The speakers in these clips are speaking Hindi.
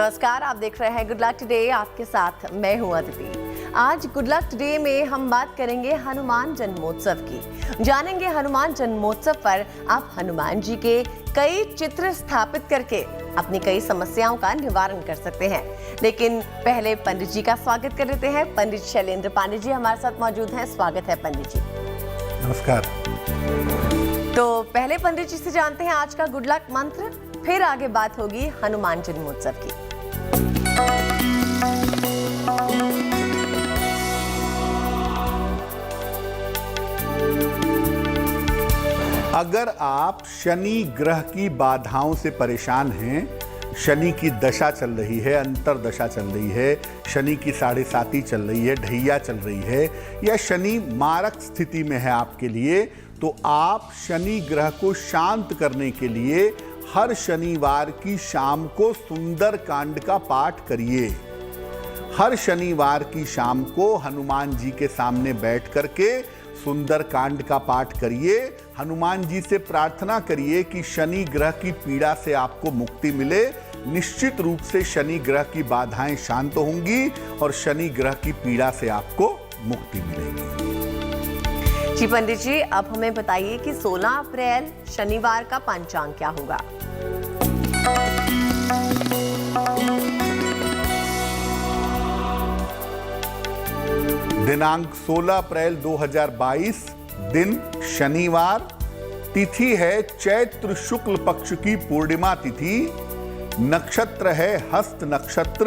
नमस्कार, आप देख रहे हैं गुड लक टुडे। आपके साथ मैं हूं अदिति। आज गुड लक टुडे में हम बात करेंगे हनुमान जन्मोत्सव की। जानेंगे हनुमान जन्मोत्सव पर आप हनुमान जी के कई चित्र स्थापित करके अपनी कई समस्याओं का निवारण कर सकते हैं। लेकिन पहले पंडित जी का स्वागत कर लेते हैं। पंडित शैलेंद्र पांडे जी हमारे साथ मौजूद हैं। स्वागत है पंडित जी। नमस्कार। तो पहले पंडित जी से जानते हैं आज का गुड लक मंत्र, फिर आगे बात होगी हनुमान जन्मोत्सव की। अगर आप शनि ग्रह की बाधाओं से परेशान हैं, शनि की दशा चल रही है, अंतरदशा चल रही है, शनि की 7.5 चल रही है, ढैया चल रही है, या शनि मारक स्थिति में है आपके लिए, तो आप शनि ग्रह को शांत करने के लिए हर शनिवार की शाम को सुंदर कांड का पाठ करिए। हर शनिवार की शाम को हनुमान जी के सामने बैठ करके सुंदर कांड का पाठ करिए। हनुमान जी से प्रार्थना करिए कि शनि ग्रह की पीड़ा से आपको मुक्ति मिले। निश्चित रूप से शनि ग्रह की बाधाएं शांत होंगी और शनि ग्रह की पीड़ा से आपको मुक्ति मिलेगी। जी पंडित जी, अब हमें बताइए कि 16 अप्रैल शनिवार का पंचांग क्या होगा। दिनांक 16 अप्रैल 2022, दिन शनिवार, तिथि है चैत्र शुक्ल पक्ष की पूर्णिमा तिथि, नक्षत्र है हस्त नक्षत्र,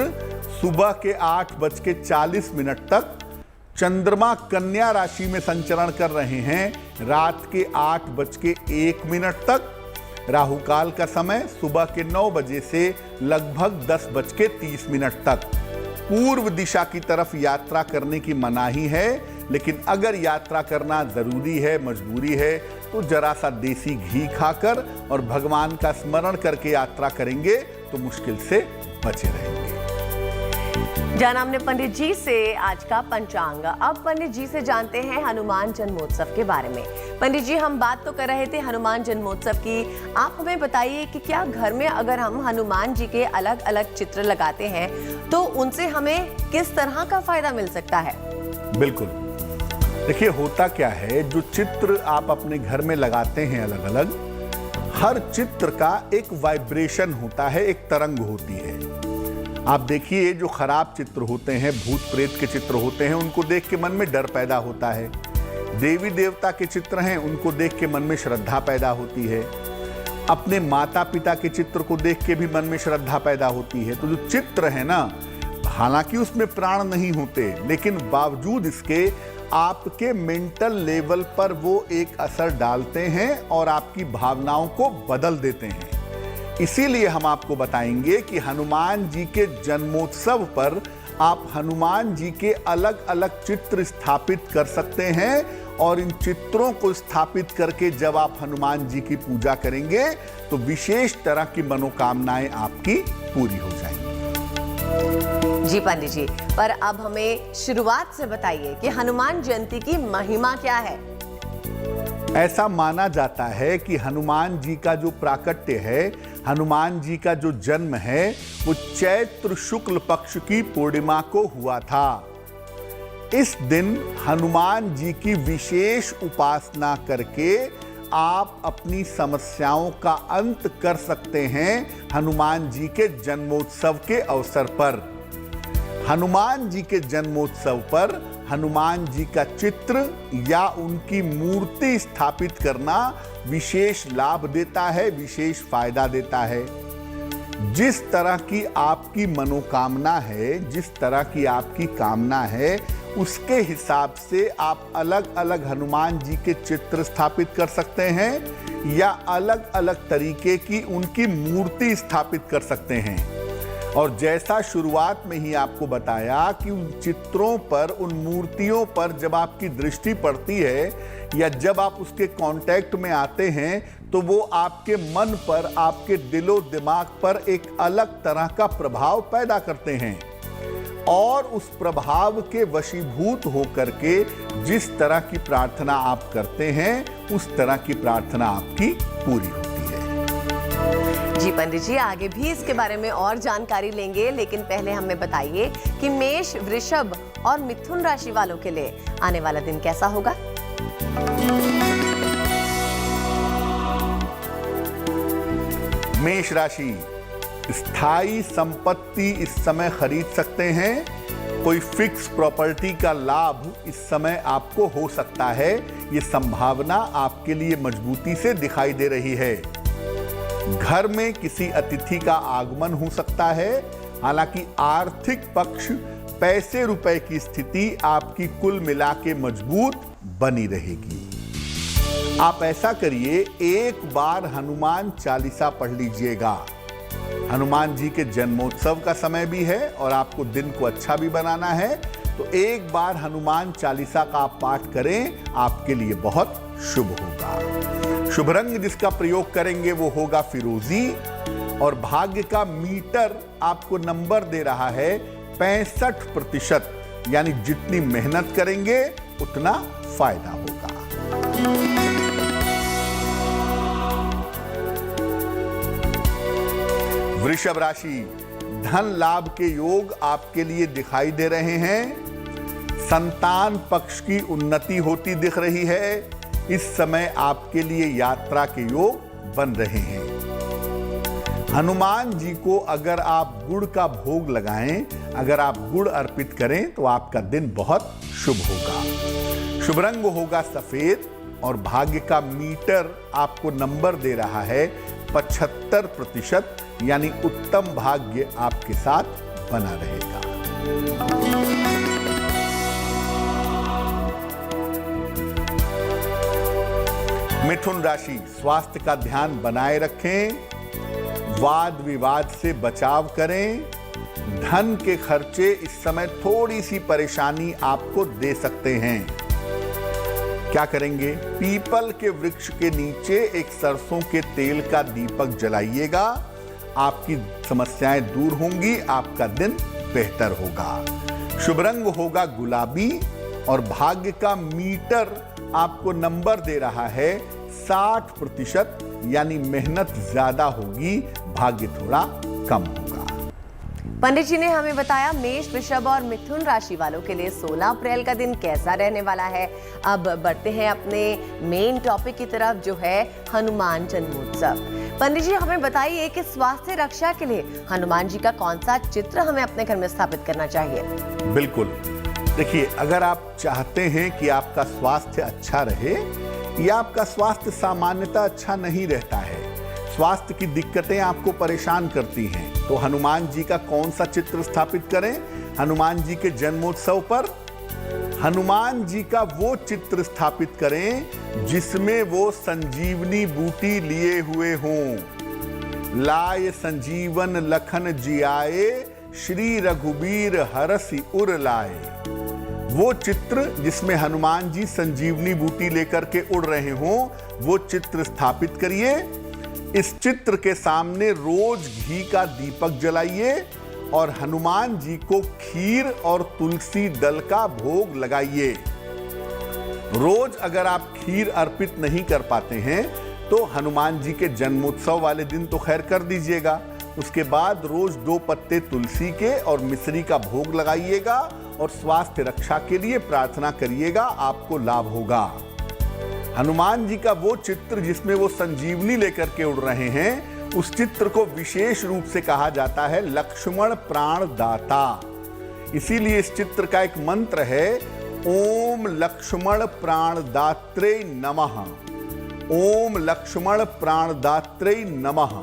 सुबह के 8:40 तक। चंद्रमा कन्या राशि में संचरण कर रहे हैं रात के 8:01 तक। राहु काल का समय सुबह के 9 बजे से लगभग 10:30 तक। पूर्व दिशा की तरफ यात्रा करने की मनाही है, लेकिन अगर यात्रा करना जरूरी है, मजबूरी है, तो जरा सा देसी घी खाकर और भगवान का स्मरण करके यात्रा करेंगे तो मुश्किल से बचे रहेंगे। जाना हमने पंडित जी से आज का पंचांग। अब पंडित जी से जानते हैं हनुमान जन्मोत्सव के बारे में। पंडित जी, हम बात तो कर रहे थे हनुमान जन्मोत्सव की। आप हमें बताइए कि क्या घर में अगर हम हनुमान जी के अलग अलग चित्र लगाते हैं तो उनसे हमें किस तरह का फायदा मिल सकता है? बिल्कुल, देखिए होता क्या है, जो चित्र आप अपने घर में लगाते हैं अलग अलग, हर चित्र का एक वाइब्रेशन होता है, एक तरंग होती है। आप देखिए, जो खराब चित्र होते हैं, भूत प्रेत के चित्र होते हैं, उनको देख के मन में डर पैदा होता है। देवी देवता के चित्र हैं, उनको देख के मन में श्रद्धा पैदा होती है। अपने माता पिता के चित्र को देख के भी मन में श्रद्धा पैदा होती है। तो जो चित्र है ना, हालांकि उसमें प्राण नहीं होते, लेकिन बावजूद इसके आपके मेंटल लेवल पर वो एक असर डालते हैं और आपकी भावनाओं को बदल देते हैं। इसीलिए हम आपको बताएंगे कि हनुमान जी के जन्मोत्सव पर आप हनुमान जी के अलग अलग चित्र स्थापित कर सकते हैं, और इन चित्रों को स्थापित करके जब आप हनुमान जी की पूजा करेंगे तो विशेष तरह की मनोकामनाएं आपकी पूरी हो जाएंगी। जी पंडित जी, पर अब हमें शुरुआत से बताइए कि हनुमान जयंती की महिमा क्या है। ऐसा माना जाता है कि हनुमान जी का जो प्राकट्य है, हनुमान जी का जो जन्म है, वो चैत्र शुक्ल पक्ष की पूर्णिमा को हुआ था। इस दिन हनुमान जी की विशेष उपासना करके आप अपनी समस्याओं का अंत कर सकते हैं। हनुमान जी के जन्मोत्सव के अवसर पर, हनुमान जी के जन्मोत्सव पर हनुमान जी का चित्र या उनकी मूर्ति स्थापित करना विशेष लाभ देता है, विशेष फायदा देता है। जिस तरह की आपकी मनोकामना है, जिस तरह की आपकी कामना है, उसके हिसाब से आप अलग अलग हनुमान जी के चित्र स्थापित कर सकते हैं या अलग अलग तरीके की उनकी मूर्ति स्थापित कर सकते हैं। और जैसा शुरुआत में ही आपको बताया कि उन चित्रों पर, उन मूर्तियों पर जब आपकी दृष्टि पड़ती है या जब आप उसके कांटेक्ट में आते हैं, तो वो आपके मन पर, आपके दिलो दिमाग पर एक अलग तरह का प्रभाव पैदा करते हैं। और उस प्रभाव के वशीभूत होकर के जिस तरह की प्रार्थना आप करते हैं, उस तरह की प्रार्थना आपकी पूरी होती है। जी पंडित जी, आगे भी इसके बारे में और जानकारी लेंगे, लेकिन पहले हमें बताइए कि मेष, वृषभ और मिथुन राशि वालों के लिए आने वाला दिन कैसा होगा। मेष राशि, स्थायी संपत्ति इस समय खरीद सकते हैं। कोई फिक्स प्रॉपर्टी का लाभ इस समय आपको हो सकता है। ये संभावना आपके लिए मजबूती से दिखाई दे रही है। घर में किसी अतिथि का आगमन हो सकता है। हालांकि आर्थिक पक्ष, पैसे रुपए की स्थिति आपकी कुल मिला के मजबूत बनी रहेगी। आप ऐसा करिए, एक बार हनुमान चालीसा पढ़ लीजिएगा। हनुमान जी के जन्मोत्सव का समय भी है और आपको दिन को अच्छा भी बनाना है, तो एक बार हनुमान चालीसा का आप पाठ करें, आपके लिए बहुत शुभ होगा। शुभ रंग जिसका प्रयोग करेंगे वो होगा फिरोजी, और भाग्य का मीटर आपको नंबर दे रहा है 65%, यानी जितनी मेहनत करेंगे उतना फायदा होगा। वृषभ राशि, धन लाभ के योग आपके लिए दिखाई दे रहे हैं। संतान पक्ष की उन्नति होती दिख रही है। इस समय आपके लिए यात्रा के योग बन रहे हैं। हनुमान जी को अगर आप गुड़ का भोग लगाएं, अगर आप गुड़ अर्पित करें, तो आपका दिन बहुत शुभ होगा। शुभ रंग होगा सफेद, और भाग्य का मीटर आपको नंबर दे रहा है 75%, यानी उत्तम भाग्य आपके साथ बना रहेगा। मिथुन राशि, स्वास्थ्य का ध्यान बनाए रखें। वाद विवाद से बचाव करें। धन के खर्चे इस समय थोड़ी सी परेशानी आपको दे सकते हैं। क्या करेंगे? पीपल के वृक्ष के नीचे एक सरसों के तेल का दीपक जलाइएगा। आपकी समस्याएं दूर होंगी, आपका दिन बेहतर होगा। शुभ रंग होगा गुलाबी, और भाग्य का मीटर आपको नंबर दे रहा है 60%, यानी मेहनत ज्यादा होगी, भाग्य थोड़ा कम होगा। पंडित जी ने हमें बताया मेष, वृषभ और मिथुन राशि वालों के लिए 16 अप्रैल का दिन कैसा रहने वाला है। अब बढ़ते हैं अपने मेन टॉपिक की तरफ, जो है हनुमान जन्मोत्सव। पंडित जी हमें बताइए कि स्वास्थ्य रक्षा के लिए हनुमान जी का कौन सा चित्र हमें अपने घर में स्थापित करना चाहिए। बिल्कुल, देखिए, अगर आप चाहते हैं कि आपका स्वास्थ्य अच्छा रहे, या आपका स्वास्थ्य सामान्यतः अच्छा नहीं रहता है, स्वास्थ्य की दिक्कतें आपको परेशान करती हैं, तो हनुमान जी का कौन सा चित्र स्थापित करें? हनुमान जी के जन्मोत्सव पर हनुमान जी का वो चित्र स्थापित करें जिसमें वो संजीवनी बूटी लिए हुए हों। लाय संजीवन लखन जियाए, श्री रघुबीर हरसि उर लाए। वो चित्र जिसमें हनुमान जी संजीवनी बूटी लेकर के उड़ रहे हों, वो चित्र स्थापित करिए। इस चित्र के सामने रोज घी का दीपक जलाइए, और हनुमान जी को खीर और तुलसी दल का भोग लगाइए। रोज अगर आप खीर अर्पित नहीं कर पाते हैं, तो हनुमान जी के जन्मोत्सव वाले दिन तो खैर कर दीजिएगा। उसके बाद रोज 2 पत्ते तुलसी के और मिश्री का भोग लगाइएगा, और स्वास्थ्य रक्षा के लिए प्रार्थना करिएगा, आपको लाभ होगा। हनुमान जी का वो चित्र जिसमें वो संजीवनी लेकर के उड़ रहे हैं, उस चित्र को विशेष रूप से कहा जाता है लक्ष्मण प्राणदाता। इसीलिए इस चित्र का एक मंत्र है, ओम लक्ष्मण प्राणदात्रे नमः। ओम लक्ष्मण प्राणदात्रे नमः।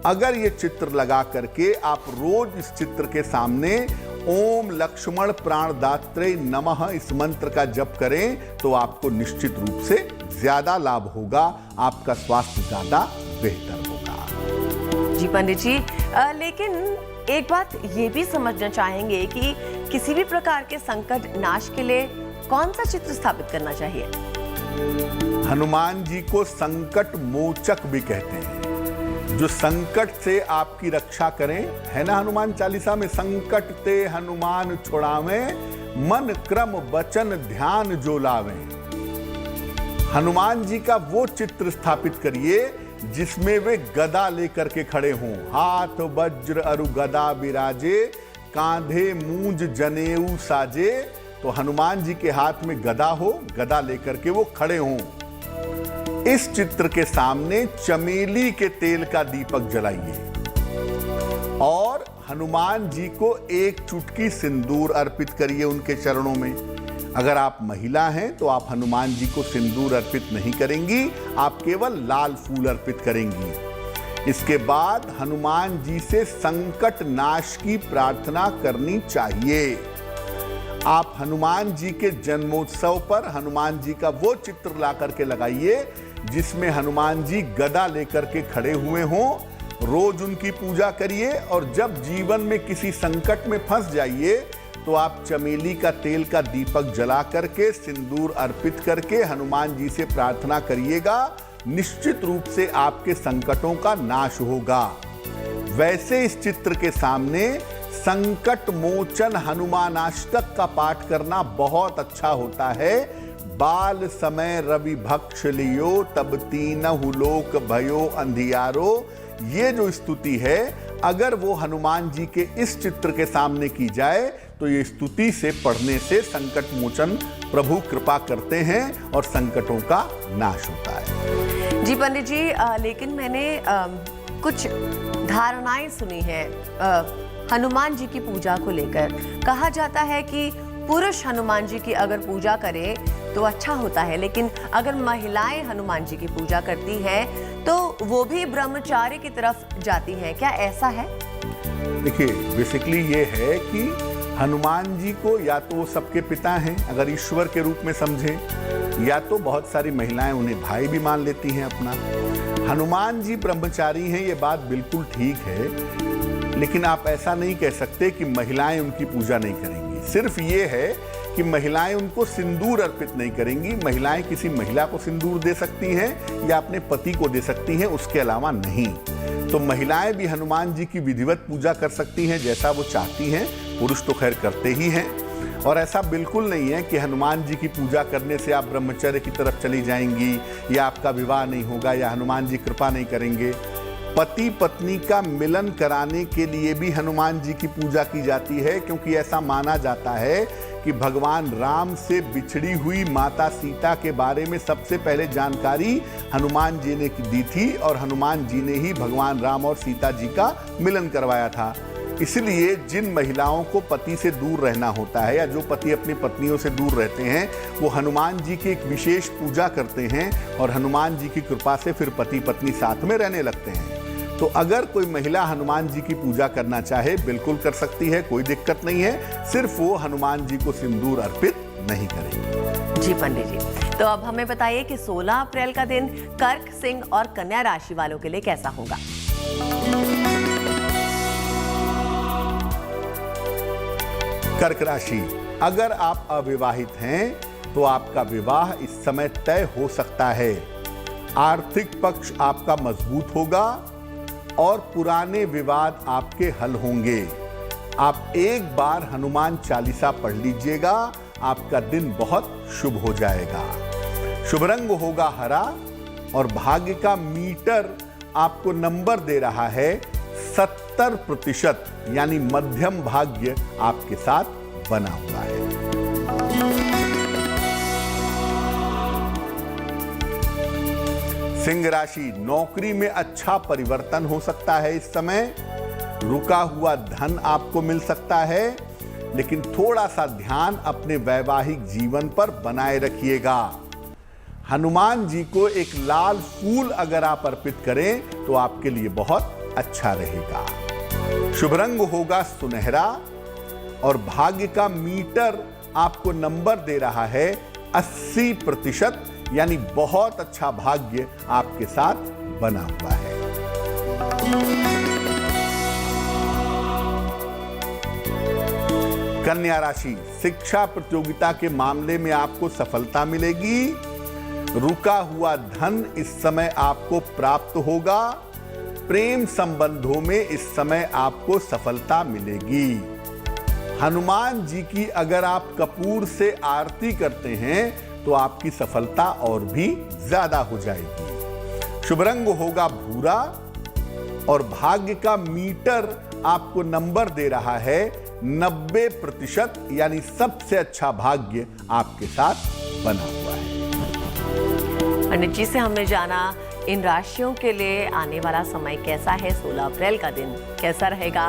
अगर ये चित्र लगा करके आप रोज इस चित्र के सामने ओम लक्ष्मण प्राणदात्रे नमः इस मंत्र का जप करें, तो आपको निश्चित रूप से ज्यादा लाभ होगा, आपका स्वास्थ्य ज्यादा बेहतर होगा। जी पंडित जी, लेकिन एक बात ये भी समझना चाहेंगे कि किसी भी प्रकार के संकट नाश के लिए कौन सा चित्र स्थापित करना चाहिए? हनुमान जी को संकट मोचक भी कहते हैं, जो संकट से आपकी रक्षा करें। है ना हनुमान चालीसा में, संकट ते हनुमान छुड़ावें, मन क्रम वचन ध्यान जो लावें। हनुमान जी का वो चित्र स्थापित करिए जिसमें वे गदा लेकर के खड़े हों। हाथ वज्र अरु गदा विराजे, कांधे मूंज जनेऊ साजे। तो हनुमान जी के हाथ में गदा हो, गदा लेकर के वो खड़े हों। इस चित्र के सामने चमेली के तेल का दीपक जलाइए और हनुमान जी को एक चुटकी सिंदूर अर्पित करिए उनके चरणों में। अगर आप महिला हैं तो आप हनुमान जी को सिंदूर अर्पित नहीं करेंगी, आप केवल लाल फूल अर्पित करेंगी। इसके बाद हनुमान जी से संकट नाश की प्रार्थना करनी चाहिए। आप हनुमान जी के जन्मोत्सव पर हनुमान जी का वो चित्र ला करके लगाइए जिसमें हनुमान जी गदा लेकर के खड़े हुए हों। रोज उनकी पूजा करिए और जब जीवन में किसी संकट में फंस जाइए तो आप चमेली का तेल का दीपक जला करके सिंदूर अर्पित करके हनुमान जी से प्रार्थना करिएगा। निश्चित रूप से आपके संकटों का नाश होगा। वैसे इस चित्र के सामने संकट मोचन हनुमानाष्टक का पाठ करना बहुत अच्छा होता है। बाल समय रवि भक्ष लियो, तब तीनहु लोक भयो अंधियारो। ये जो स्तुति है, अगर वो हनुमान जी के इस चित्र के सामने की जाए तो ये स्तुति से पढ़ने से संकट मोचन प्रभु कृपा करते हैं और संकटों का नाश होता है। जी पंडित जी, लेकिन मैंने कुछ धारणाएं सुनी है हनुमान जी की पूजा को लेकर। कहा जाता है कि पुरुष हनुमान जी की अगर पूजा करे तो अच्छा होता है, लेकिन अगर महिलाएं हनुमान जी की पूजा करती हैं तो वो भी ब्रह्मचार्य की तरफ जाती हैं। क्या ऐसा है? देखिए, बेसिकली ये है कि हनुमान जी को या तो वो सबके पिता हैं अगर ईश्वर के रूप में समझें, या तो बहुत सारी महिलाएं उन्हें भाई भी मान लेती हैं अपना। हनुमान जी ब्रह्मचारी हैं, ये बात बिल्कुल ठीक है, लेकिन आप ऐसा नहीं कह सकते कि महिलाएं उनकी पूजा नहीं करेंगी। सिर्फ ये है कि महिलाएं उनको सिंदूर अर्पित नहीं करेंगी। महिलाएं किसी महिला को सिंदूर दे सकती हैं या अपने पति को दे सकती हैं, उसके अलावा नहीं। तो महिलाएं भी हनुमान जी की विधिवत पूजा कर सकती हैं जैसा वो चाहती हैं। पुरुष तो खैर करते ही हैं। और ऐसा बिल्कुल नहीं है कि हनुमान जी की पूजा करने से आप ब्रह्मचर्य की तरफ चली जाएंगी या आपका विवाह नहीं होगा या हनुमान जी कृपा नहीं करेंगे। पति पत्नी का मिलन कराने के लिए भी हनुमान जी की पूजा की जाती है, क्योंकि ऐसा माना जाता है कि भगवान राम से बिछड़ी हुई माता सीता के बारे में सबसे पहले जानकारी हनुमान जी ने दी थी और हनुमान जी ने ही भगवान राम और सीता जी का मिलन करवाया था। इसलिए जिन महिलाओं को पति से दूर रहना होता है या जो पति अपनी पत्नियों से दूर रहते हैं, वो हनुमान जी की एक विशेष पूजा करते हैं और हनुमान जी की कृपा से फिर पति पत्नी साथ में रहने लगते हैं। तो अगर कोई महिला हनुमान जी की पूजा करना चाहे बिल्कुल कर सकती है, कोई दिक्कत नहीं है। सिर्फ वो हनुमान जी को सिंदूर अर्पित नहीं करेंगे। जी पंडित जी, तो अब हमें बताइए कि 16 अप्रैल का दिन कर्क, सिंह और कन्या राशि वालों के लिए कैसा होगा। कर्क राशि, अगर आप अविवाहित हैं तो आपका विवाह इस समय तय हो सकता है। आर्थिक पक्ष आपका मजबूत होगा और पुराने विवाद आपके हल होंगे। आप एक बार हनुमान चालीसा पढ़ लीजिएगा, आपका दिन बहुत शुभ हो जाएगा। शुभ रंग होगा हरा और भाग्य का मीटर आपको नंबर दे रहा है 70%, यानी मध्यम भाग्य आपके साथ बना हुआ है। सिंह राशि, नौकरी में अच्छा परिवर्तन हो सकता है। इस समय रुका हुआ धन आपको मिल सकता है, लेकिन थोड़ा सा ध्यान अपने वैवाहिक जीवन पर बनाए रखिएगा। हनुमान जी को एक लाल फूल अगर आप अर्पित करें तो आपके लिए बहुत अच्छा रहेगा। शुभ रंग होगा सुनहरा और भाग्य का मीटर आपको नंबर दे रहा है 80%, यानी बहुत अच्छा भाग्य आपके साथ बना हुआ है। कन्या राशि, शिक्षा प्रतियोगिता के मामले में आपको सफलता मिलेगी। रुका हुआ धन इस समय आपको प्राप्त होगा। प्रेम संबंधों में इस समय आपको सफलता मिलेगी। हनुमान जी की अगर आप कपूर से आरती करते हैं तो आपकी सफलता और भी ज्यादा हो जाएगी। शुभ रंग होगा भूरा और भाग्य का मीटर आपको नंबर दे रहा है 90%, यानी सबसे अच्छा भाग्य आपके साथ बना हुआ है। पंडित जी से हमने जाना इन राशियों के लिए आने वाला समय कैसा है, 16 अप्रैल का दिन कैसा रहेगा।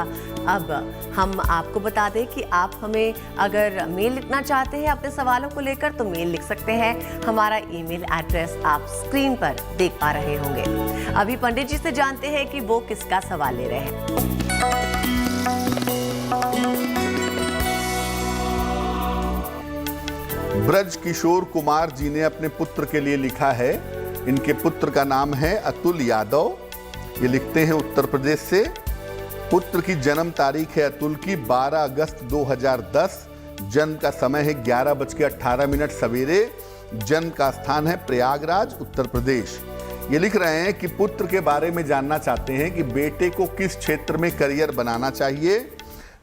अब हम आपको बता दें कि आप हमें अगर मेल लिखना चाहते हैं अपने सवालों को लेकर तो मेल लिख सकते हैं। हमारा ईमेल एड्रेस आप स्क्रीन पर देख पा रहे होंगे। अभी पंडित जी से जानते हैं कि वो किसका सवाल ले रहे हैं। ब्रज किशोर कुमार जी ने अपने पुत्र के लिए लिखा है। इनके पुत्र का नाम है अतुल यादव। ये लिखते हैं उत्तर प्रदेश से। पुत्र की जन्म तारीख है अतुल की 12 अगस्त 2010। जन्म का समय है 11:18 सवेरे। जन्म का स्थान है प्रयागराज, उत्तर प्रदेश। ये लिख रहे हैं कि पुत्र के बारे में जानना चाहते हैं कि बेटे को किस क्षेत्र में करियर बनाना चाहिए,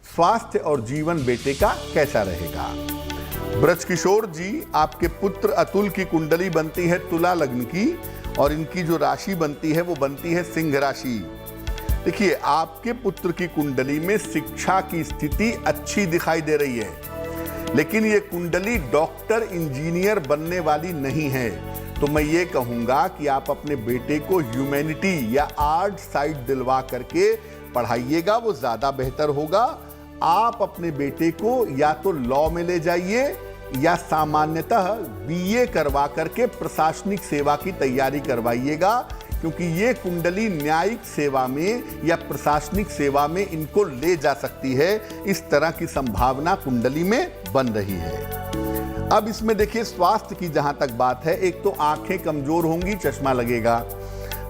स्वास्थ्य और जीवन बेटे का कैसा रहेगा। ब्रजकिशोर जी, आपके पुत्र अतुल की कुंडली बनती है तुला लग्न की और इनकी जो राशि बनती है वो बनती है सिंह राशि। देखिए, आपके पुत्र की कुंडली में शिक्षा की स्थिति अच्छी दिखाई दे रही है, लेकिन ये कुंडली डॉक्टर इंजीनियर बनने वाली नहीं है। तो मैं ये कहूँगा कि आप अपने बेटे को ह्यूमैनिटी या आर्ट साइड दिलवा करके पढ़ाइएगा, वो ज़्यादा बेहतर होगा। आप अपने बेटे को या तो लॉ में ले जाइए या सामान्यतः बीए करवा करके प्रशासनिक सेवा की तैयारी करवाइएगा, क्योंकि ये कुंडली न्यायिक सेवा में या प्रशासनिक सेवा में इनको ले जा सकती है। इस तरह की संभावना कुंडली में बन रही है। अब इसमें देखिए, स्वास्थ्य की जहां तक बात है, एक तो आंखें कमजोर होंगी, चश्मा लगेगा।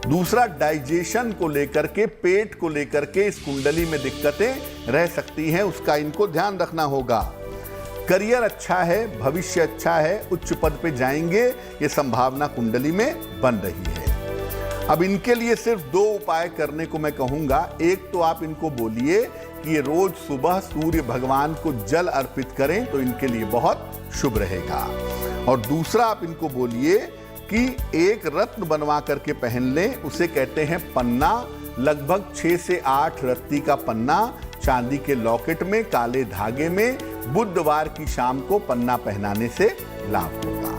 दूसरा, डाइजेशन को लेकर के, पेट को लेकर के इस कुंडली में दिक्कतें रह सकती हैं, उसका इनको ध्यान रखना होगा। करियर अच्छा है, भविष्य अच्छा है, उच्च पद पे जाएंगे, ये संभावना कुंडली में बन रही है। अब इनके लिए सिर्फ 2 उपाय करने को मैं कहूंगा। एक तो आप इनको बोलिए कि ये रोज सुबह सूर्य भगवान को जल अर्पित करें, तो इनके लिए बहुत शुभ रहेगा। और दूसरा, आप इनको बोलिए कि एक रत्न बनवा करके पहन लें, उसे कहते हैं पन्ना। लगभग 6 से 8 रत्ती का पन्ना चांदी के लॉकेट में काले धागे में बुधवार की शाम को पन्ना पहनाने से लाभ होगा।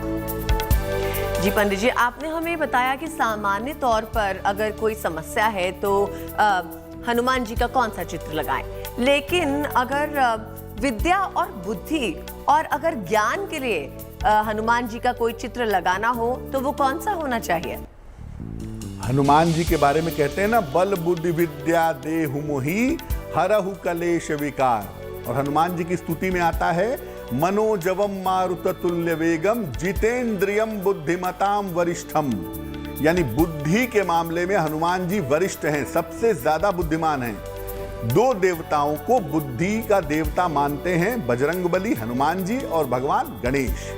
जी पंडित जी, आपने हमें बताया कि सामान्य तौर पर अगर कोई समस्या है तो हनुमान जी का कौन सा चित्र लगाएं, लेकिन अगर विद्या और बुद्धि और अगर ज्ञान के लिए हनुमान जी का कोई चित्र लगाना हो तो वो कौन सा होना चाहिए? हनुमान जी के बारे में कहते हैं ना, बल बुद्धि विद्या देहु मोहि हरहु कलेश विकार। और हनुमान जी की स्तुति में आता है, मनोजवम मारुत तुल्य वेगम जितेंद्रियम बुद्धिमताम वरिष्ठम। यानी बुद्धि के मामले में हनुमान जी वरिष्ठ हैं, सबसे ज्यादा बुद्धिमान हैं। 2 देवताओं को बुद्धि का देवता मानते हैं, बजरंगबली हनुमान जी और भगवान गणेश।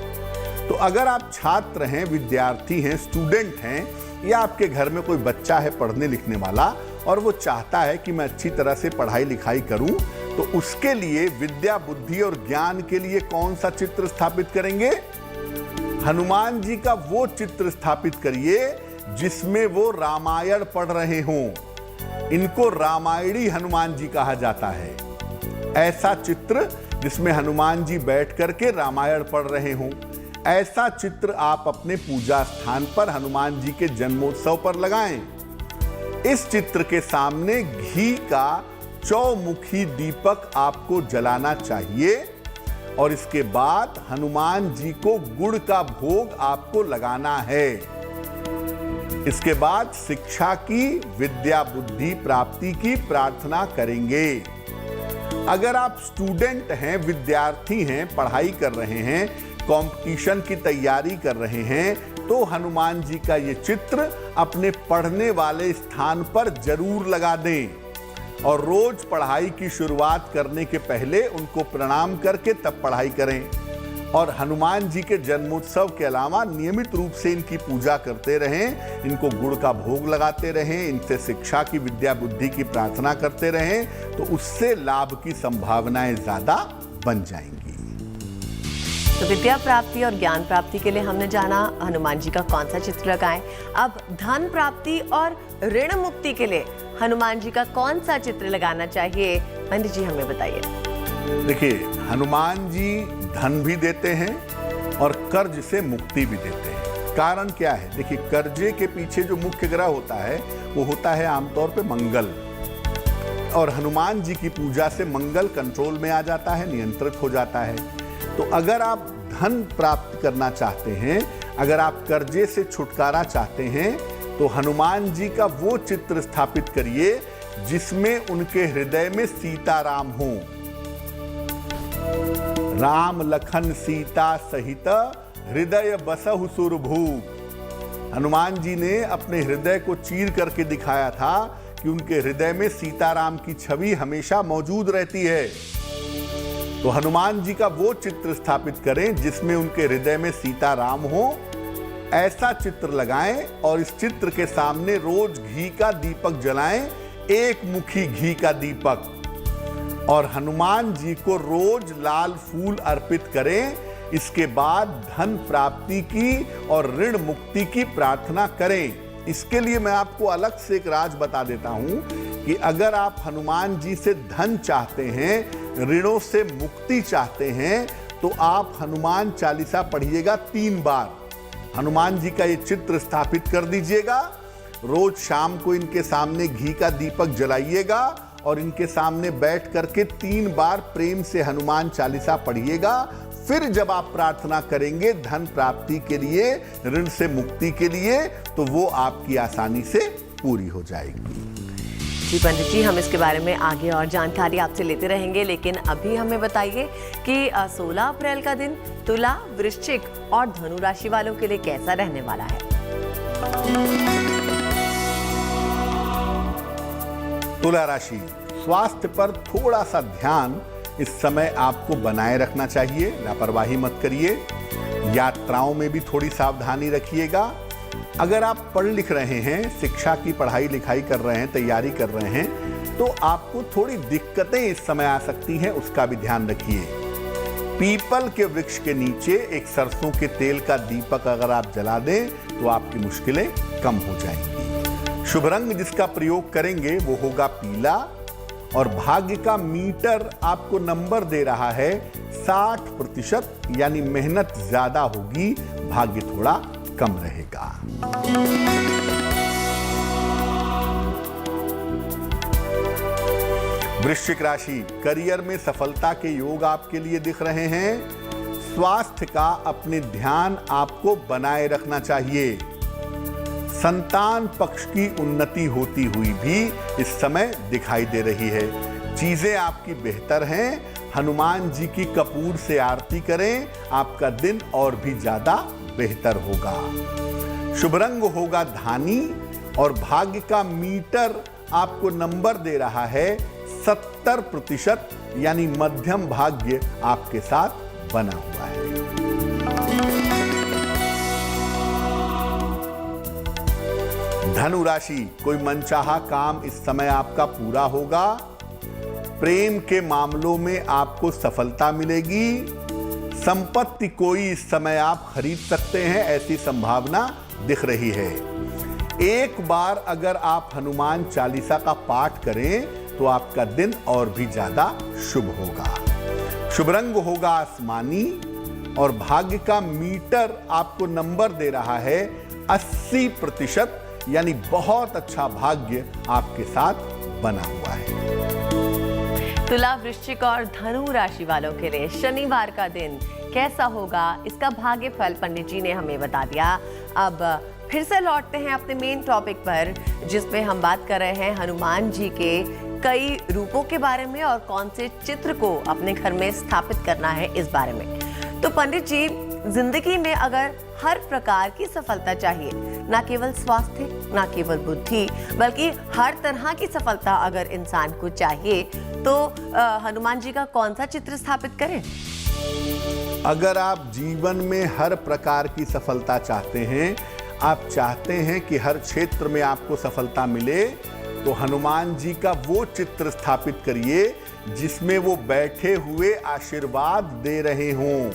तो अगर आप छात्र हैं, विद्यार्थी हैं, स्टूडेंट हैं, या आपके घर में कोई बच्चा है पढ़ने लिखने वाला और वो चाहता है कि मैं अच्छी तरह से पढ़ाई लिखाई करूं, तो उसके लिए विद्या बुद्धि और ज्ञान के लिए कौन सा चित्र स्थापित करेंगे? हनुमान जी का वो चित्र स्थापित करिए जिसमें वो रामायण पढ़ रहे हों। इनको रामायणी हनुमान जी कहा जाता है। ऐसा चित्र जिसमें हनुमान जी बैठ करके रामायण पढ़ रहे हों, ऐसा चित्र आप अपने पूजा स्थान पर हनुमान जी के जन्मोत्सव पर लगाएं। इस चित्र के सामने घी का चौमुखी दीपक आपको जलाना चाहिए और इसके बाद हनुमान जी को गुड़ का भोग आपको लगाना है। इसके बाद शिक्षा की, विद्या बुद्धि प्राप्ति की प्रार्थना करेंगे। अगर आप स्टूडेंट हैं, विद्यार्थी हैं, पढ़ाई कर रहे हैं, कंपटीशन की तैयारी कर रहे हैं, तो हनुमान जी का ये चित्र अपने पढ़ने वाले स्थान पर जरूर लगा दें और रोज पढ़ाई की शुरुआत करने के पहले उनको प्रणाम करके तब पढ़ाई करें। और हनुमान जी के जन्मोत्सव के अलावा नियमित रूप से इनकी पूजा करते रहें, इनको गुड़ का भोग लगाते रहें, इनसे शिक्षा की, विद्या बुद्धि की प्रार्थना करते रहें, तो उससे लाभ की संभावनाएं ज्यादा बन जाएंगी। तो विद्या प्राप्ति और ज्ञान प्राप्ति के लिए हमने जाना हनुमान जी का कौन सा चित्र लगाएं। अब धन प्राप्ति और ऋण मुक्ति के लिए हनुमान जी का कौन सा चित्र लगाना चाहिए, पंडित जी हमें बताइए। देखिए, हनुमान जी धन भी देते हैं और कर्ज से मुक्ति भी देते हैं। कारण क्या है? देखिए, कर्जे के पीछे जो मुख्य ग्रह होता है वो होता है आमतौर पे मंगल, और हनुमान जी की पूजा से मंगल कंट्रोल में आ जाता है, नियंत्रित हो जाता है। तो अगर आप धन प्राप्त करना चाहते हैं, अगर आप कर्जे से छुटकारा चाहते हैं, तो हनुमान जी का वो चित्र स्थापित करिए जिसमें उनके हृदय में सीताराम हो। राम लखन सीता सहित हृदय बसहु सुरभूप। हनुमान जी ने अपने हृदय को चीर करके दिखाया था कि उनके हृदय में सीताराम की छवि हमेशा मौजूद रहती है। तो हनुमान जी का वो चित्र स्थापित करें जिसमें उनके हृदय में सीताराम हो, ऐसा चित्र लगाएं और इस चित्र के सामने रोज घी का दीपक जलाएं, एक मुखी घी का दीपक, और हनुमान जी को रोज लाल फूल अर्पित करें। इसके बाद धन प्राप्ति की और ऋण मुक्ति की प्रार्थना करें। इसके लिए मैं आपको अलग से एक राज बता देता हूं कि अगर आप हनुमान जी से धन चाहते हैं, ऋणों से मुक्ति चाहते हैं, तो आप हनुमान चालीसा पढ़िएगा 3 बार। हनुमान जी का ये चित्र स्थापित कर दीजिएगा, रोज शाम को इनके सामने घी का दीपक जलाइएगा और इनके सामने बैठ करके 3 बार प्रेम से हनुमान चालीसा पढ़िएगा। फिर जब आप प्रार्थना करेंगे धन प्राप्ति के लिए, ऋण से मुक्ति के लिए, तो वो आपकी आसानी से पूरी हो जाएगी। जी पंडित जी, हम इसके बारे में आगे और जानकारी आपसे लेते रहेंगे, लेकिन अभी हमें बताइए कि 16 अप्रैल का दिन तुला, वृश्चिक और धनु राशि वालों के लिए कैसा रहने वाला है। तुला राशि, स्वास्थ्य पर थोड़ा सा ध्यान इस समय आपको बनाए रखना चाहिए, लापरवाही मत करिए। यात्राओं में भी थोड़ी सावधानी रखिएगा। अगर आप पढ़ लिख रहे हैं, शिक्षा की पढ़ाई लिखाई कर रहे हैं, तैयारी कर रहे हैं, तो आपको थोड़ी दिक्कतें इस समय आ सकती हैं, उसका भी ध्यान रखिए। पीपल के वृक्ष के नीचे एक सरसों के तेल का दीपक अगर आप जला दें तो आपकी मुश्किलें कम हो जाएंगी। शुभ रंग जिसका प्रयोग करेंगे वो होगा पीला, और भाग्य का मीटर आपको नंबर दे रहा है 60%, यानी मेहनत ज्यादा होगी, भाग्य थोड़ा कम रहेगा। वृश्चिक राशि, करियर में सफलता के योग आपके लिए दिख रहे हैं। स्वास्थ्य का अपने ध्यान आपको बनाए रखना चाहिए। संतान पक्ष की उन्नति होती हुई भी इस समय दिखाई दे रही है। चीजें आपकी बेहतर हैं। हनुमान जी की कपूर से आरती करें, आपका दिन और भी ज्यादा बेहतर होगा। शुभ रंग होगा धानी, और भाग्य का मीटर आपको नंबर दे रहा है 70%, यानी मध्यम भाग्य आपके साथ बना हुआ है। धनु राशि, कोई मनचाहा काम इस समय आपका पूरा होगा। प्रेम के मामलों में आपको सफलता मिलेगी। संपत्ति कोई इस समय आप खरीद सकते हैं, ऐसी संभावना दिख रही है। एक बार अगर आप हनुमान चालीसा का पाठ करें तो आपका दिन और भी ज्यादा शुभ होगा। शुभ रंग होगा आसमानी, और भाग्य का मीटर आपको नंबर दे रहा है 80%, यानी बहुत अच्छा भाग्य आपके साथ बना हुआ है। तुला, वृश्चिक और धनु राशि वालों के लिए शनिवार का दिन कैसा होगा, इसका भाग्य फल पंडित जी ने हमें बता दिया। अब फिर से लौटते हैं अपने मेन टॉपिक पर, जिसमें हम बात कर रहे हैं हनुमान जी के कई रूपों के बारे में और कौन से चित्र को अपने घर में स्थापित करना है इस बारे में। तो पंडित जी, जिंदगी में अगर हर प्रकार की सफलता चाहिए, ना केवल स्वास्थ्य, ना केवल बुद्धि, बल्कि हर तरह की सफलता अगर इंसान को चाहिए, तो हनुमान जी का कौन सा चित्र स्थापित करें? अगर आप जीवन में हर प्रकार की सफलता चाहते हैं, आप चाहते हैं कि हर क्षेत्र में आपको सफलता मिले, तो हनुमान जी का वो चित्र स्थापित करिए जिसमें वो बैठे हुए आशीर्वाद दे रहे हों।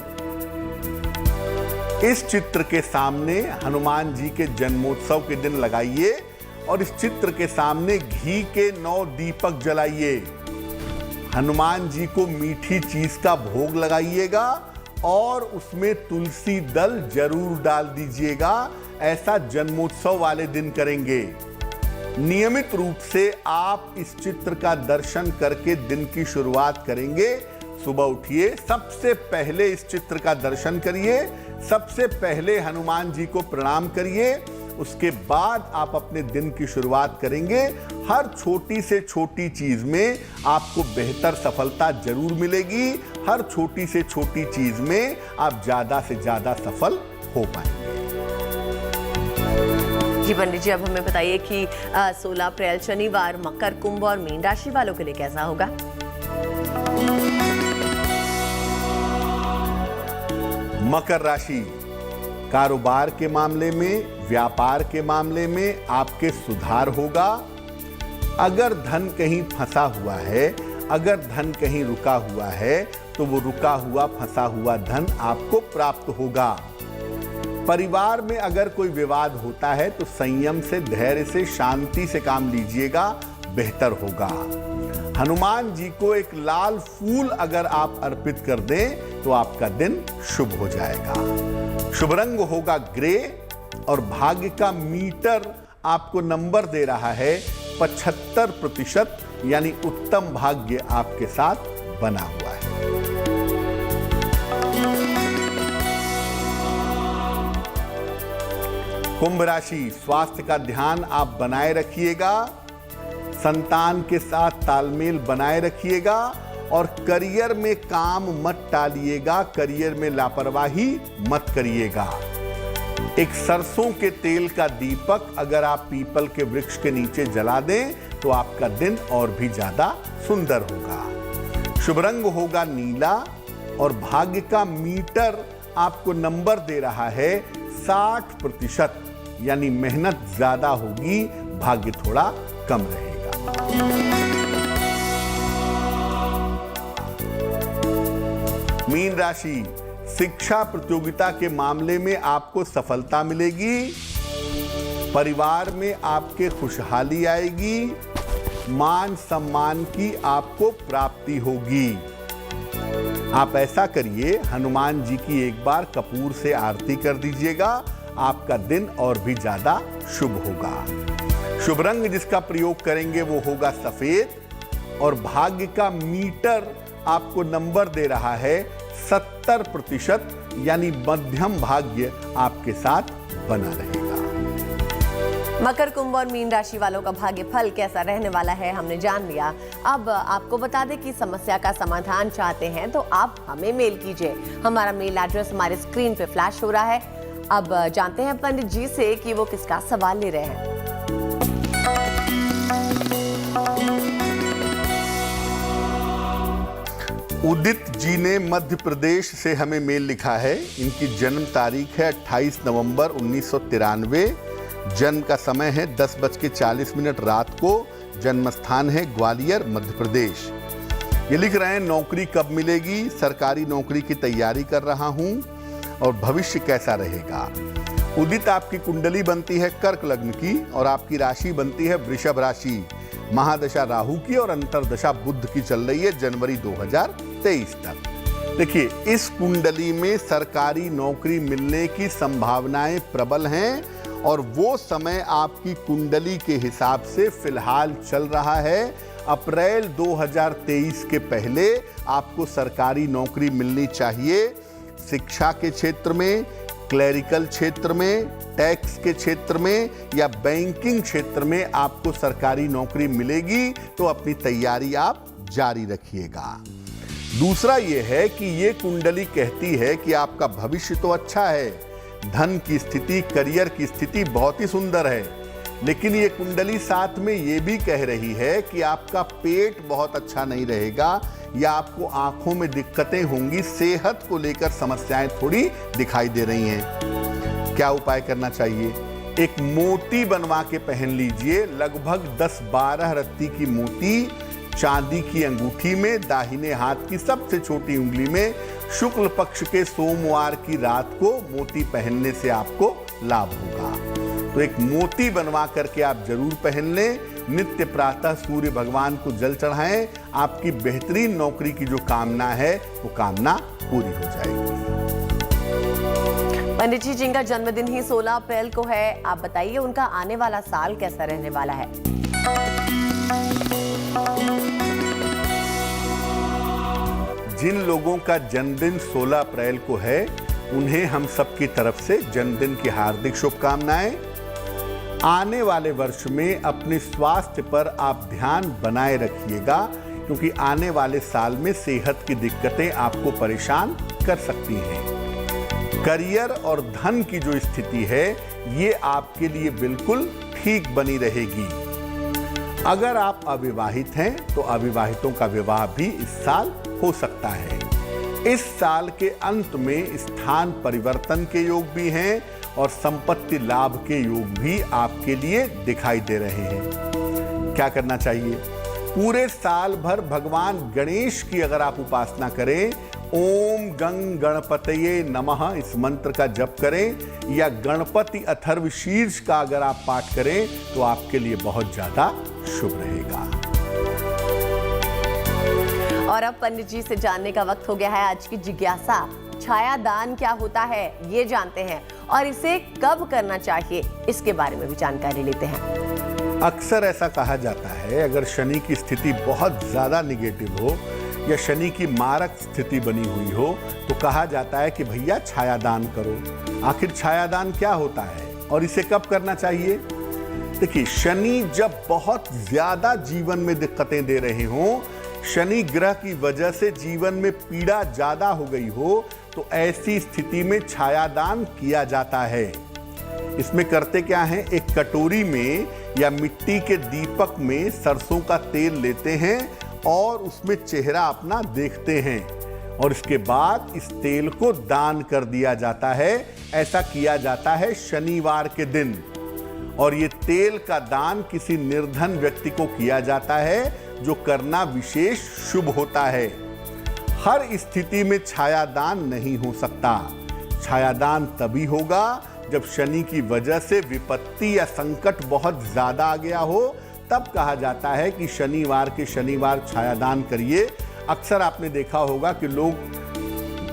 इस चित्र के सामने हनुमान जी के जन्मोत्सव के दिन लगाइए और इस चित्र के सामने घी के 9 दीपक जलाइए। हनुमान जी को मीठी चीज का भोग लगाइएगा और उसमें तुलसी दल जरूर डाल दीजिएगा। ऐसा जन्मोत्सव वाले दिन करेंगे। नियमित रूप से आप इस चित्र का दर्शन करके दिन की शुरुआत करेंगे। सुबह उठिए, सबसे पहले इस चित्र का दर्शन करिए, सबसे पहले हनुमान जी को प्रणाम करिए। उसके बाद आप अपने दिन की शुरुआत करेंगे। हर छोटी से छोटी चीज में आपको बेहतर सफलता जरूर मिलेगी। हर छोटी से छोटी चीज में आप ज्यादा से ज्यादा सफल हो पाएंगे। जी पंडित जी, अब हमें बताइए कि 16 अप्रैल शनिवार मकर, कुंभ और मीन राशि वालों के लिए कैसा होगा? मकर राशि, कारोबार के मामले में, व्यापार के मामले में आपके सुधार होगा। अगर धन कहीं फंसा हुआ है, अगर धन कहीं रुका हुआ है, तो वो रुका हुआ फंसा हुआ धन आपको प्राप्त होगा। परिवार में अगर कोई विवाद होता है तो संयम से, धैर्य से, शांति से काम लीजिएगा, बेहतर होगा। हनुमान जी को एक लाल फूल अगर आप अर्पित कर दें तो आपका दिन शुभ हो जाएगा। शुभ रंग होगा ग्रे और भाग्य का मीटर आपको नंबर दे रहा है 75%, यानी उत्तम भाग्य आपके साथ बना हुआ है। कुंभ राशि, स्वास्थ्य का ध्यान आप बनाए रखिएगा, संतान के साथ तालमेल बनाए रखिएगा और करियर में काम मत टालिएगा, करियर में लापरवाही मत करिएगा। एक सरसों के तेल का दीपक अगर आप पीपल के वृक्ष के नीचे जला दें तो आपका दिन और भी ज्यादा सुंदर होगा। शुभ रंग होगा नीला और भाग्य का मीटर आपको नंबर दे रहा है 60%, यानी मेहनत ज्यादा होगी, भाग्य थोड़ा कम रहेगा। मीन राशि, शिक्षा प्रतियोगिता के मामले में आपको सफलता मिलेगी। परिवार में आपके खुशहाली आएगी, मान सम्मान की आपको प्राप्ति होगी। आप ऐसा करिए, हनुमान जी की एक बार कपूर से आरती कर दीजिएगा, आपका दिन और भी ज्यादा शुभ होगा। शुभ रंग जिसका प्रयोग करेंगे वो होगा सफेद और भाग्य का मीटर आपको नंबर दे रहा है 70%, यानी मध्यम भाग्य आपके साथ बना रहेगा। मकर, कुंभ और मीन राशि वालों का भाग्य फल कैसा रहने वाला है हमने जान लिया। अब आपको बता दें कि समस्या का समाधान चाहते हैं तो आप हमें मेल कीजिए। हमारा मेल एड्रेस हमारे स्क्रीन पे फ्लैश हो रहा है। अब जानते हैं पंडित जी से कि वो किसका सवाल ले रहे हैं। उदित जी ने मध्य प्रदेश से हमें मेल लिखा है। इनकी जन्म तारीख है 28 नवंबर 1993। जन्म का समय है 10:40 रात को। जन्म स्थान है ग्वालियर, मध्य प्रदेश। ये लिख रहे हैं, नौकरी कब मिलेगी, सरकारी नौकरी की तैयारी कर रहा हूं और भविष्य कैसा रहेगा। उदित, आपकी कुंडली बनती है कर्क लग्न की और आपकी राशि बनती है वृषभ राशि। महादशा राहु की और अंतरदशा बुध की चल रही है जनवरी 2023 तक। देखिए, इस कुंडली में सरकारी नौकरी मिलने की संभावनाएं प्रबल हैं और वो समय आपकी कुंडली के हिसाब से फिलहाल चल रहा है। अप्रैल 2023 के पहले आपको सरकारी नौकरी मिलनी चाहिए। शिक्षा के क्षेत्र में, क्लरिकल क्षेत्र में, टैक्स के क्षेत्र में या बैंकिंग क्षेत्र में आपको सरकारी नौकरी मिलेगी, तो अपनी तैयारी आप जारी रखिएगा। दूसरा ये है कि ये कुंडली कहती है कि आपका भविष्य तो अच्छा है, धन की स्थिति, करियर की स्थिति बहुत ही सुंदर है, लेकिन ये कुंडली साथ में ये भी कह रही है कि आपका पेट बहुत अच्छा नहीं रहेगा या आपको आंखों में दिक्कतें होंगी, सेहत को लेकर समस्याएं थोड़ी दिखाई दे रही हैं। क्या उपाय करना चाहिए? एक मोती बनवा के पहन लीजिए। लगभग 10-12 रत्ती की मोती चांदी की अंगूठी में दाहिने हाथ की सबसे छोटी उंगली में शुक्ल पक्ष के सोमवार की रात को मोती पहनने से आपको लाभ होगा। तो एक मोती बनवा करके आप जरूर पहन लें। नित्य प्रातः सूर्य भगवान को जल चढ़ाएं। आपकी बेहतरीन नौकरी की जो कामना है वो कामना पूरी हो जाएगी। पंडित जी जिनका जन्मदिन ही 16 अप्रैल को है, आप बताइए उनका आने वाला साल कैसा रहने वाला है? जिन लोगों का जन्मदिन 16 अप्रैल को है उन्हें हम सबकी तरफ से जन्मदिन की हार्दिक शुभकामनाएं। आने वाले वर्ष में अपने स्वास्थ्य पर आप ध्यान बनाए रखिएगा, क्योंकि आने वाले साल में सेहत की दिक्कतें आपको परेशान कर सकती हैं। करियर और धन की जो स्थिति है ये आपके लिए बिल्कुल ठीक बनी रहेगी। अगर आप अविवाहित हैं तो अविवाहितों का विवाह भी इस साल हो सकता है। इस साल के अंत में स्थान परिवर्तन के योग भी हैं और संपत्ति लाभ के योग भी आपके लिए दिखाई दे रहे हैं। क्या करना चाहिए? पूरे साल भर भगवान गणेश की अगर आप उपासना करें, ओम गंग गणपतये नमः इस मंत्र का जप करें या गणपति अथर्वशीर्ष का अगर आप पाठ करें तो आपके लिए बहुत ज्यादा शुभ रहेगा। और अब पंडित जी से जानने का वक्त हो गया है आज की जिज्ञासा। छाया दान क्या होता है ये जानते हैं और इसे कब करना चाहिए इसके बारे में भी जानकारी लेते हैं। अक्सर ऐसा कहा जाता है अगर शनि की स्थिति बहुत ज्यादा निगेटिव हो या शनि की मारक स्थिति बनी हुई हो तो कहा जाता है कि भैया छायादान करो। आखिर छायादान क्या होता है और इसे कब करना चाहिए? देखिए, शनि जब बहुत ज्यादा जीवन में दिक्कतें दे रहे हों, शनि ग्रह की वजह से जीवन में पीड़ा ज्यादा हो गई हो तो ऐसी स्थिति में छायादान किया जाता है। इसमें करते क्या है, एक कटोरी में या मिट्टी के दीपक में सरसों का तेल लेते हैं और उसमें चेहरा अपना देखते हैं और इसके बाद इस तेल को दान कर दिया जाता है। ऐसा किया जाता है शनिवार के दिन और ये तेल का दान किसी निर्धन व्यक्ति को किया जाता है जो करना विशेष शुभ होता है। हर स्थिति में छायादान नहीं हो सकता। छायादान तभी होगा जब शनि की वजह से विपत्ति या संकट बहुत ज्यादा आ गया हो, तब कहा जाता है कि शनिवार के शनिवार छायादान करिए। अक्सर आपने देखा होगा कि लोग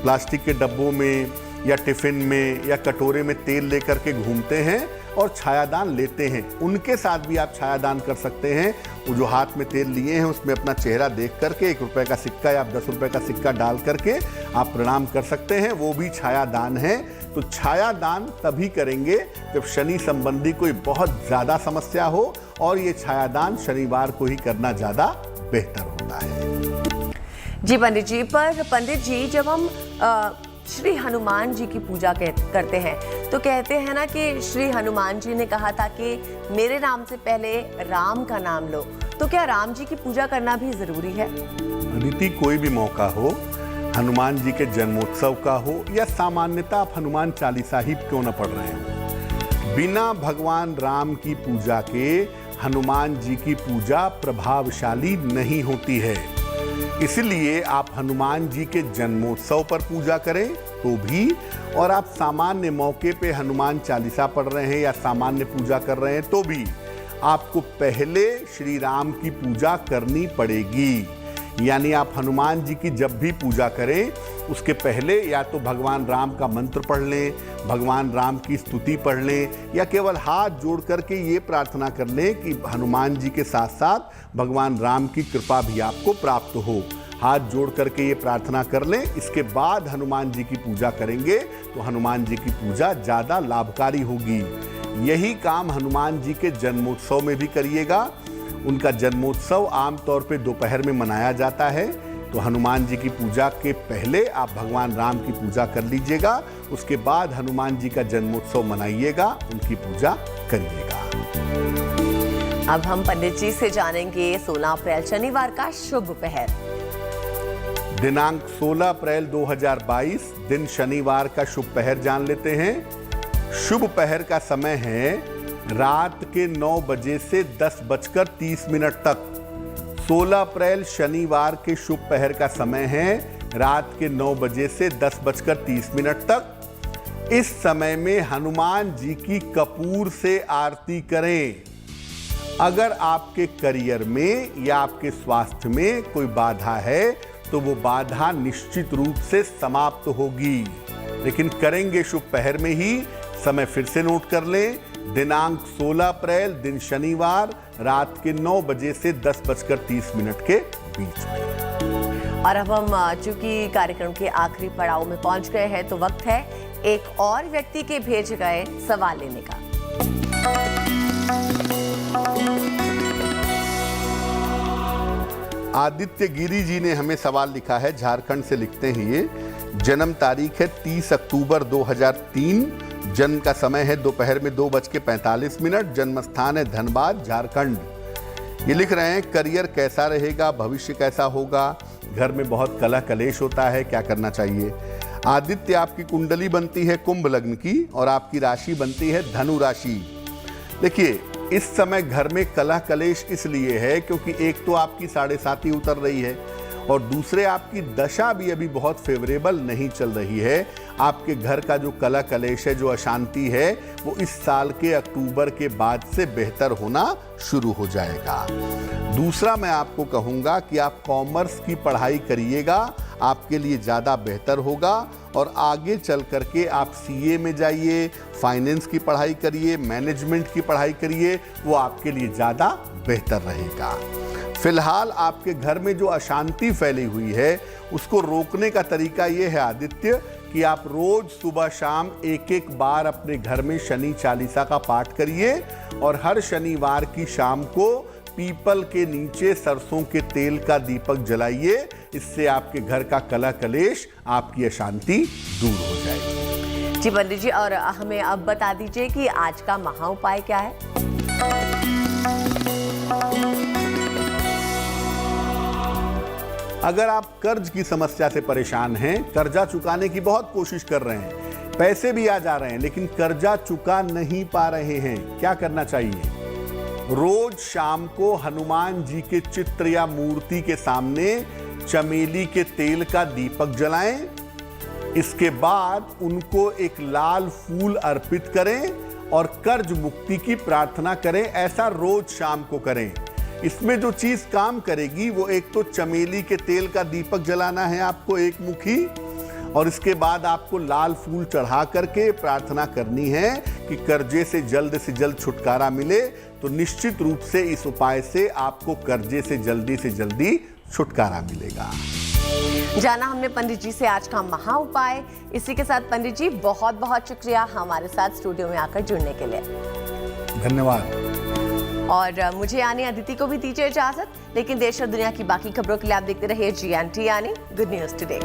प्लास्टिक के डब्बों में या टिफिन में या कटोरे में तेल लेकर के घूमते हैं और छायादान लेते हैं। उनके साथ भी आप छायादान कर सकते हैं। वो जो हाथ में तेल लिए हैं उसमें अपना चेहरा देख करके 1 रुपए का सिक्का या 10 रुपए का सिक्का डाल करके आप प्रणाम कर सकते हैं। वो भी छायादान है। तो छायादान तभी करेंगे जब शनि संबंधी कोई बहुत ज्यादा समस्या हो और ये छायादान शनिवार को ही करना ज्यादा बेहतर होता है। जी पंडित जी, पर पंडित जी जब हम श्री हनुमान जी की पूजा करते हैं तो कहते हैं ना कि श्री हनुमान जी ने कहा था कि मेरे नाम से पहले राम का नाम लो, तो क्या राम जी की पूजा करना भी जरूरी है? अदिति, कोई भी मौका हो, हनुमान जी के जन्मोत्सव का हो या सामान्यतः आप हनुमान चालीसा ही क्यों न पढ़ रहे हो, बिना भगवान राम की पूजा के हनुमान जी की पूजा प्रभावशाली नहीं होती है। इसलिए आप हनुमान जी के जन्मोत्सव पर पूजा करें तो भी, और आप सामान्य मौके पे हनुमान चालीसा पढ़ रहे हैं या सामान्य पूजा कर रहे हैं तो भी आपको पहले श्री राम की पूजा करनी पड़ेगी। यानी आप हनुमान जी की जब भी पूजा करें उसके पहले या तो भगवान राम का मंत्र पढ़ लें, भगवान राम की स्तुति पढ़ लें या केवल हाथ जोड़ करके ये प्रार्थना कर लें कि हनुमान जी के साथ साथ भगवान राम की कृपा भी आपको प्राप्त हो। हाथ जोड़ करके ये प्रार्थना कर लें। इसके बाद हनुमान जी की पूजा करेंगे तो हनुमान जी की पूजा ज़्यादा लाभकारी होगी। यही काम हनुमान जी के जन्मोत्सव में भी करिएगा। उनका जन्मोत्सव आमतौर पे दोपहर में मनाया जाता है, तो हनुमान जी की पूजा के पहले आप भगवान राम की पूजा कर लीजिएगा। उसके बाद हनुमान जी का जन्मोत्सव मनाइएगा, उनकी पूजा करिएगा। अब हम पंडित जी से जानेंगे 16 अप्रैल शनिवार का शुभ पहर। दिनांक 16 अप्रैल 2022 दिन शनिवार का शुभ पहर जान लेते हैं। शुभ पहर का समय है रात के 9 बजे से 10:30 तक। 16 अप्रैल शनिवार के शुभ पहर का समय है रात के 9 बजे से 10:30 तक। इस समय में हनुमान जी की कपूर से आरती करें। अगर आपके करियर में या आपके स्वास्थ्य में कोई बाधा है तो वो बाधा निश्चित रूप से समाप्त होगी, लेकिन करेंगे शुभ पहर में ही। समय फिर से नोट कर लें, दिनांक 16 अप्रैल दिन शनिवार रात के 9 बजे से 10:30 के बीच में। और अब हम चूंकि कार्यक्रम के आखिरी पड़ाव में पहुंच गए हैं तो वक्त है एक और व्यक्ति के भेजे गए सवाल लेने का। आदित्य गिरी जी ने हमें सवाल लिखा है, झारखंड से लिखते हैं ये। जन्म तारीख है 30 अक्टूबर 2003, जन्म का समय है दोपहर में 2:45, जन्म स्थान है धनबाद झारखंड। ये लिख रहे हैं करियर कैसा रहेगा, भविष्य कैसा होगा, घर में बहुत कलह कलेश होता है, क्या करना चाहिए। आदित्य, आपकी कुंडली बनती है कुंभ लग्न की और आपकी राशि बनती है धनु राशि। देखिए, इस समय घर में कलह कलेश इसलिए है क्योंकि एक तो आपकी 7.5 उतर रही है और दूसरे आपकी दशा भी अभी बहुत फेवरेबल नहीं चल रही है। आपके घर का जो कलह कलेश है, जो अशांति है, वो इस साल के अक्टूबर के बाद से बेहतर होना शुरू हो जाएगा। दूसरा, मैं आपको कहूँगा कि आप कॉमर्स की पढ़ाई करिएगा, आपके लिए ज़्यादा बेहतर होगा और आगे चल करके आप सीए में जाइए, फाइनेंस की पढ़ाई करिए, मैनेजमेंट की पढ़ाई करिए, वो आपके लिए ज़्यादा बेहतर रहेगा। फिलहाल आपके घर में जो अशांति फैली हुई है उसको रोकने का तरीका ये है आदित्य कि आप रोज सुबह शाम एक बार अपने घर में शनि चालीसा का पाठ करिए और हर शनिवार की शाम को पीपल के नीचे सरसों के तेल का दीपक जलाइए। इससे आपके घर का कलह कलेश, आपकी अशांति दूर हो जाएगी। जी पंडित जी, और हमें अब बता दीजिए कि आज का महा उपाय क्या है। अगर आप कर्ज की समस्या से परेशान हैं, कर्जा चुकाने की बहुत कोशिश कर रहे हैं, पैसे भी आ जा रहे हैं लेकिन कर्जा चुका नहीं पा रहे हैं, क्या करना चाहिए। रोज शाम को हनुमान जी के चित्र या मूर्ति के सामने चमेली के तेल का दीपक जलाएं। इसके बाद उनको एक लाल फूल अर्पित करें और कर्ज मुक्ति की प्रार्थना करें। ऐसा रोज शाम को करें। इसमें जो चीज काम करेगी वो एक तो चमेली के तेल का दीपक जलाना है आपको एक मुखी, और इसके बाद आपको लाल फूल चढ़ा करके प्रार्थना करनी है कि कर्जे से जल्द छुटकारा मिले। तो निश्चित रूप से इस उपाय से आपको कर्जे से जल्दी छुटकारा मिलेगा। जाना हमने पंडित जी से आज का महा उपाय। इसी के साथ पंडित जी बहुत बहुत शुक्रिया हमारे साथ स्टूडियो में आकर जुड़ने के लिए। धन्यवाद। और मुझे यानी अदिति को भी दीजिए इजाजत, लेकिन देश और दुनिया की बाकी खबरों के लिए आप देखते रहिए GNT यानी गुड न्यूज टुडे।